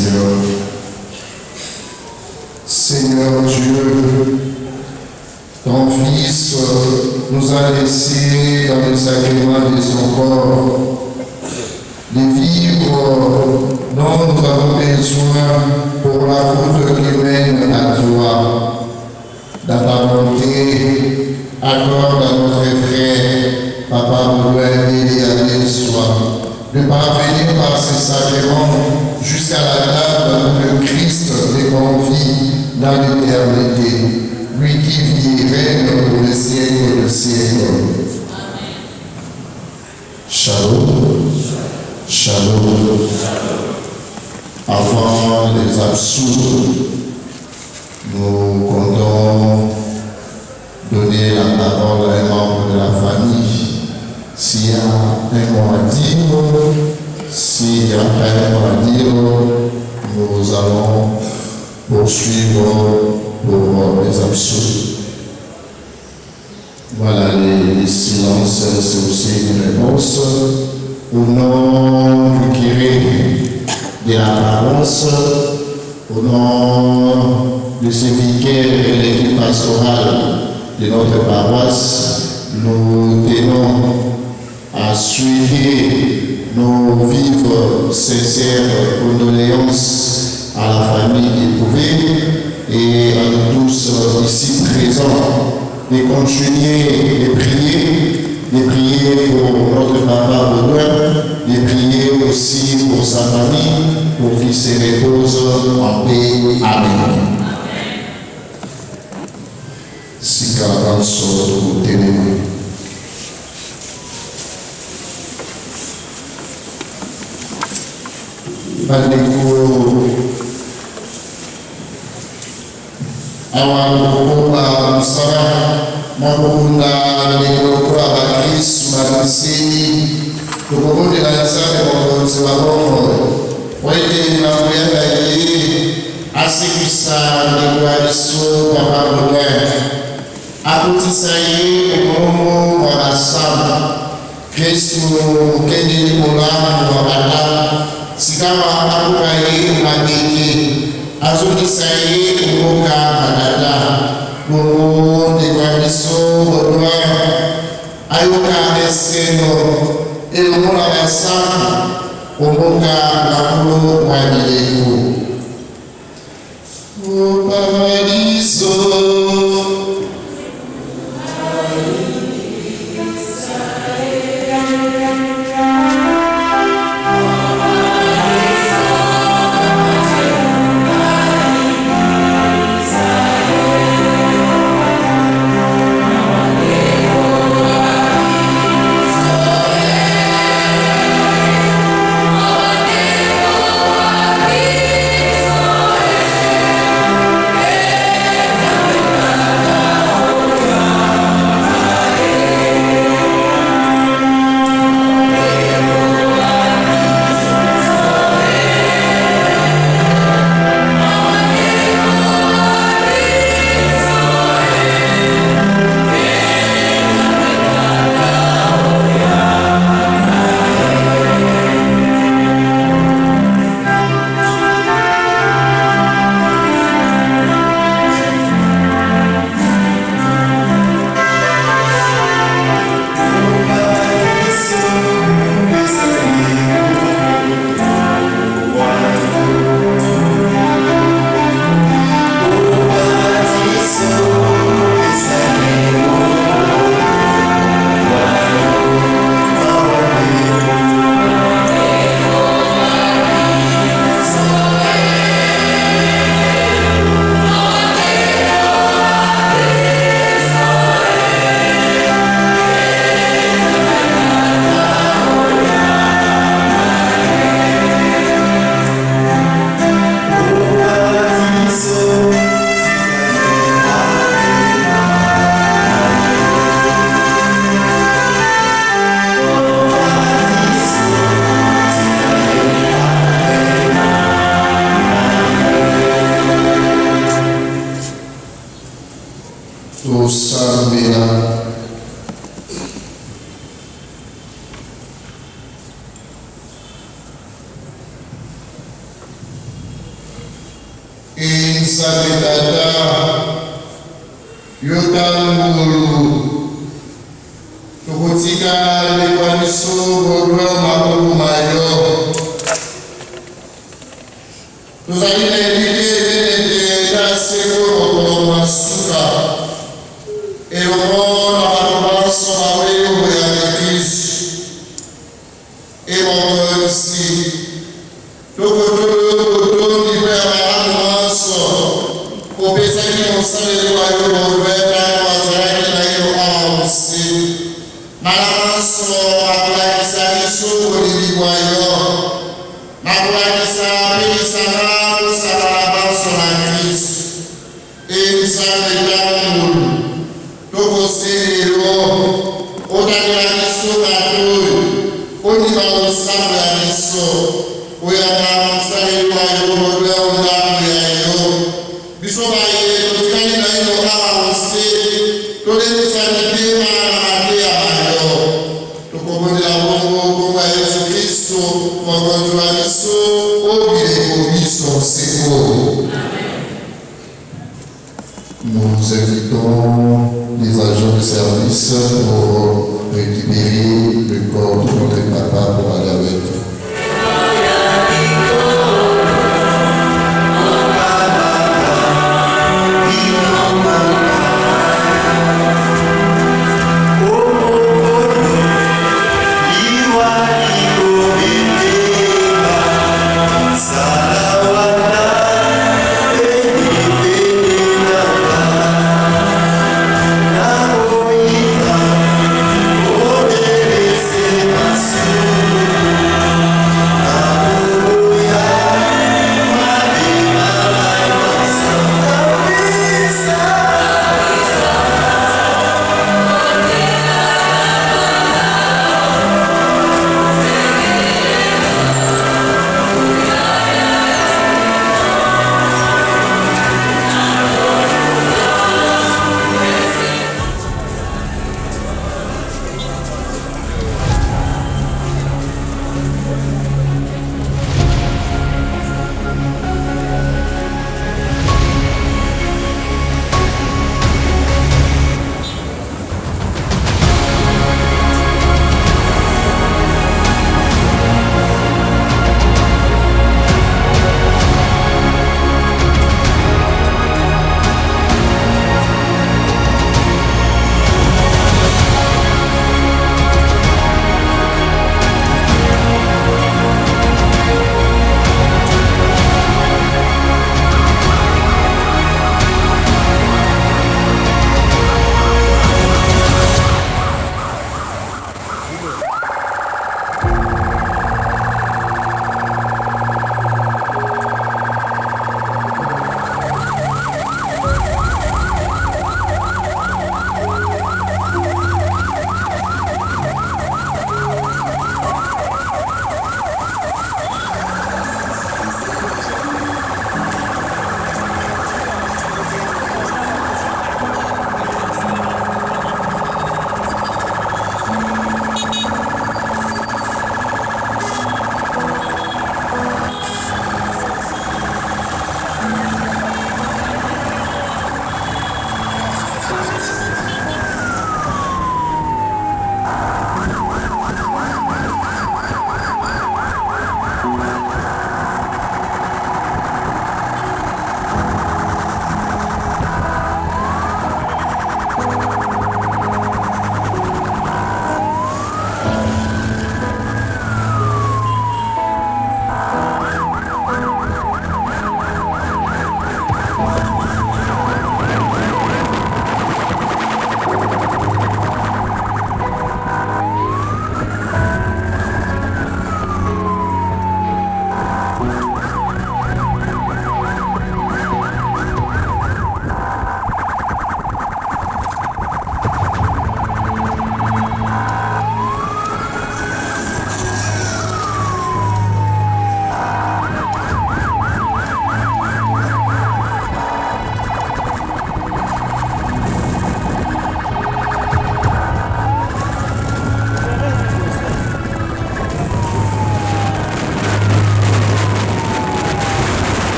Seigneur. Seigneur Dieu, ton Fils nous a laissé dans le sacrement de son corps les vivres dont nous avons besoin pour la route qui mène à toi. Dans ta bonté, accorde à notre frère, Papa Boulogne et à Soir, de parvenir par ces sacrements jusqu'à la table où le Christ les convie dans l'éternité, lui qui vit et règne pour le siècle des siècles. Amen. Shalom. Shalom. Avant les absous, nous comptons donner la parole à un membre de la famille. S'il y a un mot à dire, s'il n'y a pas un mot à dire, nous allons poursuivre pour les absous. Voilà, les silences, c'est aussi une réponse. Au nom du curé de la paroisse, au nom de ce vicaire de l'équipe pastorale de notre paroisse, nous tenons à suivre nos vives sincères condoléances à la famille éprouvée et à nous tous ici présents de continuer de prier pour notre papa Baudouin, de prier aussi pour sa famille, pour qu'il se repose en paix. Amen. Si quelqu'un sort de témoin. Awal musara mabunda nilikuwa bakristu mabisini kukubundi na nisame mwakonzi wa roho wete mnakuyanga ili asikisa nikuwalisu kwa mabunda akutisayi umumu mwanasama kristu mkendili mulamu wa adamu sikawa akukayi magiki azunisayi umuka madada Mungu ndivaniso bodwa ayuka eseno elumula basana umuka nakulu mwadileku Paradiso sabe tata yotangulu tukutika likwaniso bodwa makulu mayo tuzalile lide na seko masuka elomona arobaso aweo ya Kristo emongosi tokotokotondi peamaso kopesaki mosale wayo bobeta wazalaki na yo aosi malamaso akolakisa biso bolili bwayo nakolakisa pelisanga kosala na baso na Kristo emisala etangulu tokoselelo otandela biso batoyo ondima mosambo ya biso oyamba mosaleli wayo bodwa ondambo yayo biso baye totikali na yo awa ose tolemisa mitema na mateya bayo tokobondela bongo bongo ya Yesu Kristo mokonzi wa biso obileko biso seko. Nous invitons les agents de service pour récupérer le corps de notre papa pour aller avec nous. Obedece a su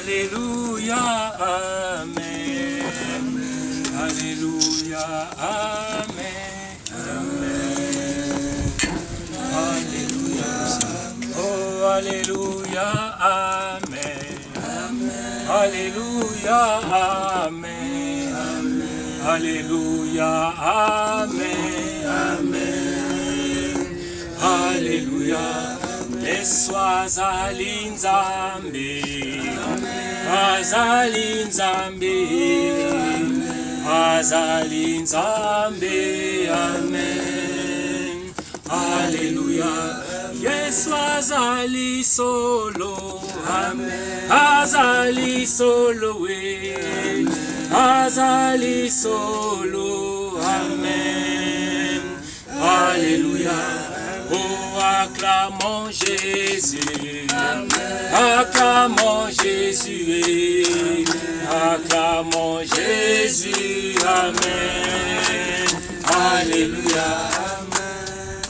Alléluia, Amen. Alléluia, Amen. Amen. Alléluia. Oh, Alléluia, Amen. Alléluia, Amen. Alléluia, Amen. Amen. Alléluia. Yeswa azali Nzambe. Azali Nzambe. Azali Nzambe. Amen. Alléluia. Yeswa azali solo. Amen. Azali solo we. Azali solo. Amen. Alléluia. Oh, acclamons Jésus. Amen. Acclamons Jésus. Acclamons Jésus. Amen. Alléluia. Amen.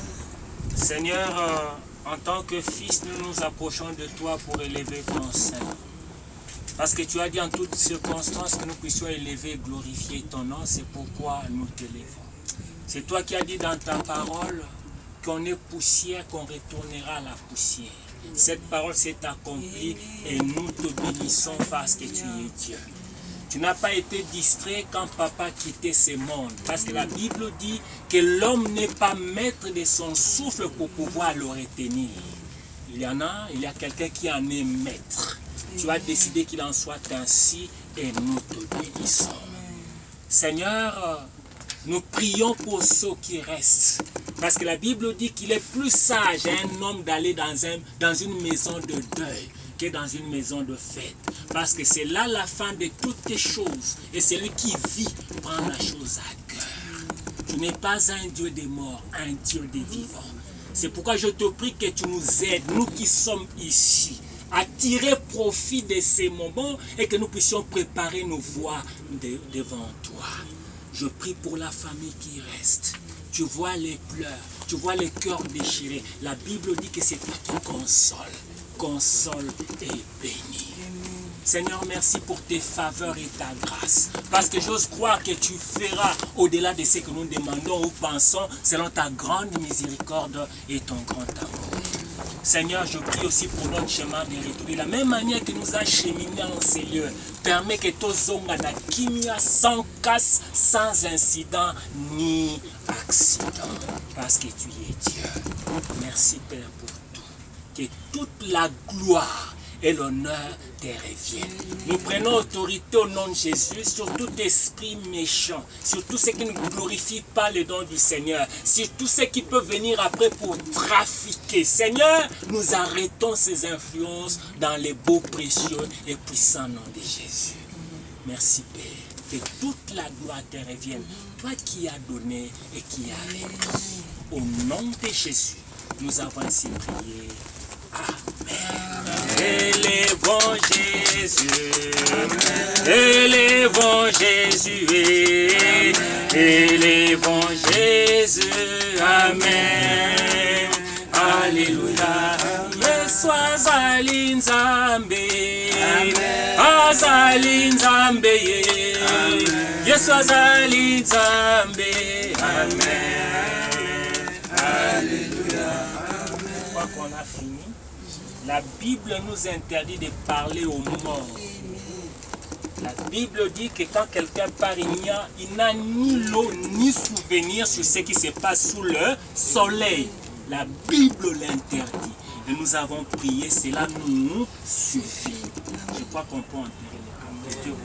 Seigneur, en tant que fils, nous nous approchons de toi pour élever ton sein. Parce que tu as dit en toutes circonstances que nous puissions élever et glorifier ton nom. C'est pourquoi nous t'élevons. C'est toi qui as dit dans ta parole qu'on est poussière, qu'on retournera à la poussière. Cette parole s'est accomplie et nous te bénissons parce que tu es Dieu. Tu n'as pas été distrait quand papa quittait ce monde. Parce que la Bible dit que l'homme n'est pas maître de son souffle pour pouvoir le retenir. Il y a quelqu'un qui en est maître. Tu as décidé qu'il en soit ainsi et nous te bénissons. Seigneur, nous prions pour ceux qui restent. Parce que la Bible dit qu'il est plus sage un homme d'aller dans une maison de deuil que dans une maison de fête. Parce que c'est là la fin de toutes les choses. Et celui qui vit prend la chose à cœur. Tu n'es pas un Dieu des morts, un Dieu des vivants. C'est pourquoi je te prie que tu nous aides, nous qui sommes ici, à tirer profit de ces moments et que nous puissions préparer nos voies devant toi. Je prie pour la famille qui reste. Tu vois les pleurs, tu vois les cœurs déchirés. La Bible dit que c'est toi qui console et bénis. Seigneur, merci pour tes faveurs et ta grâce. Parce que j'ose croire que tu feras au-delà de ce que nous demandons ou pensons, selon ta grande miséricorde et ton grand amour. Seigneur, je prie aussi pour notre chemin de retour. De la même manière que nous acheminons dans ces lieux, permets que tozonga na kimia sans casse, sans incident ni accident. Parce que tu es Dieu. Merci Père pour tout. Que toute la gloire et l'honneur te reviennent. Nous prenons autorité au nom de Jésus sur tout esprit méchant, sur tout ce qui ne glorifie pas le nom du Seigneur, sur tout ce qui peut venir après pour trafiquer. Seigneur, nous arrêtons ces influences dans les beaux, précieux et puissants noms de Jésus. Merci Père, que toute la gloire te revienne, toi qui as donné et qui as répondu. Au nom de Jésus, nous avons ainsi prié. Amen. Élevons Jésus. Élevons Jésus. Élevons Jésus. Amen. Alléluia. Yesu azali Nzambe. Azali Nzambe. Yesu azali Nzambe. Amen. Alléluia. Qu'on a fini, la Bible nous interdit de parler aux morts. La Bible dit que quand quelqu'un part, il n'a ni l'eau ni souvenir sur ce qui se passe sous le soleil. La Bible l'interdit. Et nous avons prié, cela nous suffit. Je crois qu'on peut enterrer les âmes.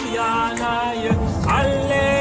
Alléluia, Alléluia.